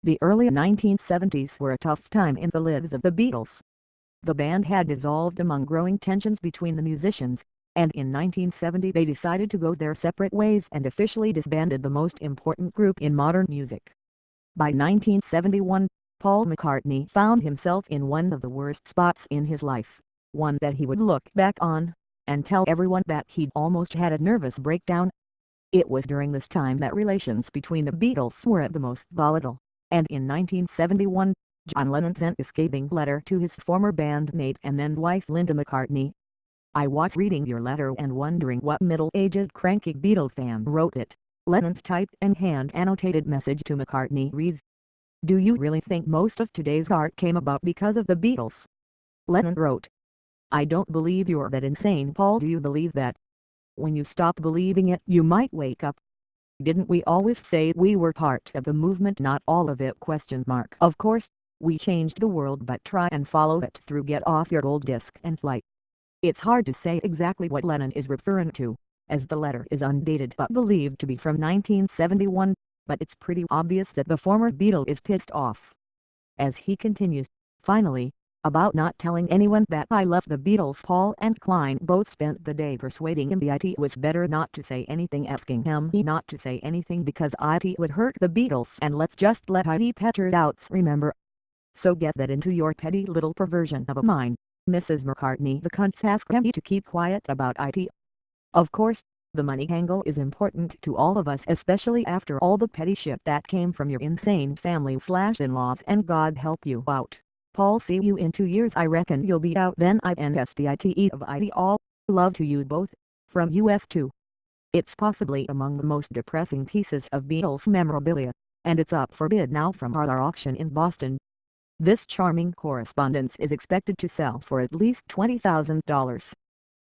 The early 1970s were a tough time in the lives of the Beatles. The band had dissolved among growing tensions between the musicians, and in 1970 they decided to go their separate ways and officially disbanded the most important group in modern music. By 1971, Paul McCartney found himself in one of the worst spots in his life, one that he would look back on and tell everyone that he'd almost had a nervous breakdown. It was during this time that relations between the Beatles were at the most volatile, and in 1971, John Lennon sent a scathing letter to his former bandmate and then wife Linda McCartney. "I was reading your letter and wondering what middle-aged cranky Beatle fan wrote it." Lennon's typed and hand-annotated message to McCartney reads, "Do you really think most of today's art came about because of the Beatles?" Lennon wrote, "I don't believe you're that insane, Paul. Do you believe that? When you stop believing it, you might wake up. Didn't we always say we were part of the movement, not all of it? Of course, we changed the world, but try and follow it through. Get off your gold disc and fly." It's hard to say exactly what Lennon is referring to, as the letter is undated but believed to be from 1971, but it's pretty obvious that the former Beatle is pissed off. As he continues, "Finally, about not telling anyone that I left the Beatles, Paul and Klein both spent the day persuading him that it was better not to say anything, asking him not to say anything because it would hurt the Beatles, and let's just let it petter doubts, remember? So get that into your petty little perversion of a mind, Mrs. McCartney. The cunts asked him to keep quiet about it. Of course, the money angle is important to all of us, especially after all the petty shit that came from your insane family/in-laws, and God help you out. Paul, see you in 2 years. I reckon you'll be out then. INSPITE of IT all. Love to you both." From US 2. It's possibly among the most depressing pieces of Beatles memorabilia, and it's up for bid now from our auction in Boston. This charming correspondence is expected to sell for at least $20,000.